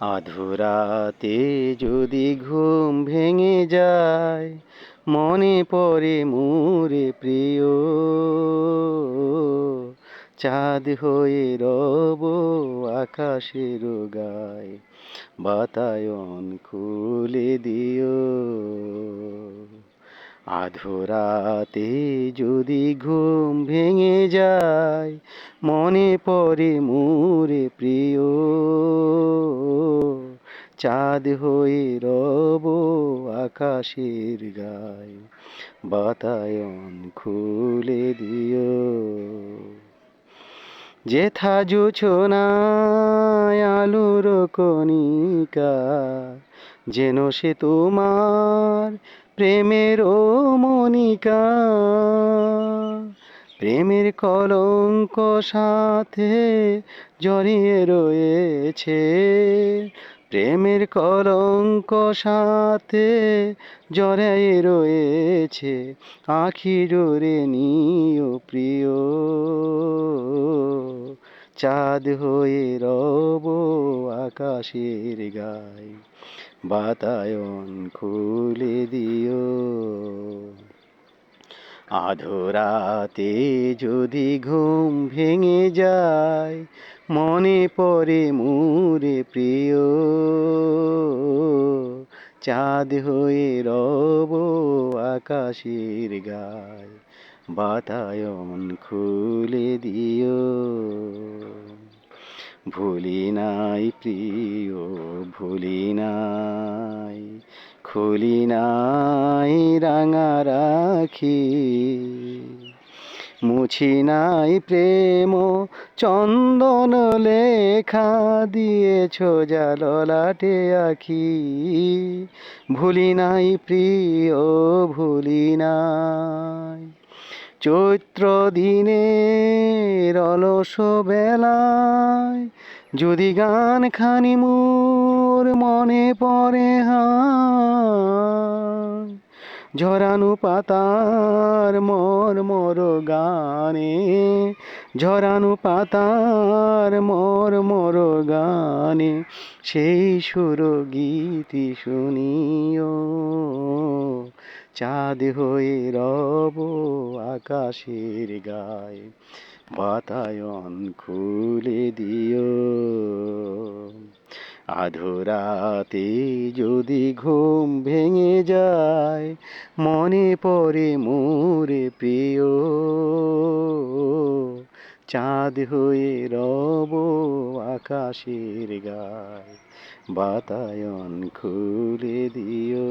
আধুরাতে যদি ঘুম ভেঙে যায়, মনে পড়ে মোরে প্রিয়, চাঁদ হয়ে রব আকাশের গায়, বাতায়ন খুলে দিও। আধুরাতে যদি ঘুম ভেঙে যায়, মনে পড়ে মোরে প্রিয়, চাঁদ হয়ে রব আকাশের গায়, বাতায়ন খুলে দিও। যেথা জোছনায় আলোর কণিকা, যেন সে তোমার প্রেমের মনিকা। প্রেমের কলঙ্ক সাথে জড়িয়ে রয়েছে, প্রেমের কলঙ্ক সাথে জড়িয়ে রয়েছে, আঁখি জোরে নিও প্রিয়, চাঁদ হয়ে রব আকাশের গায়, বাতায়ন খুলে দিও। আধরাতে যদি ঘুম ভেঙে যায়, মনে পড়ে মোরে প্রিয়, চাঁদ হয়ে রব আকাশের গায়, বাতায়ন খুলে দিও। ভুলি নাই প্রিয়, ভুলি নাই, খুলি নাই রাঙা রাখি, মুছি নাই প্রেম চন্দন লেখা, দিয়েছ যা ললাটে আখি। ভুলি নাই প্রিয়, ভুলি নাই, চৈত্র দিনের অলস বেলায় যদি গান খানি মোর মনে পড়ে হায়, ঝরানো পাতার মর গানে, ঝরানো পাতার মর গানে, সেই সুর গীতি শুনিও, চাঁদ হয়ে রব আকাশের গায়, বাতায়ন খুলে দিও। আধরাতে যদি ঘুম ভেঙে যায়, মনে পড়ে মোরে প্রিয়, চাঁদ হয়ে রব আকাশের গায়, বাতায়ন খুলে দিও।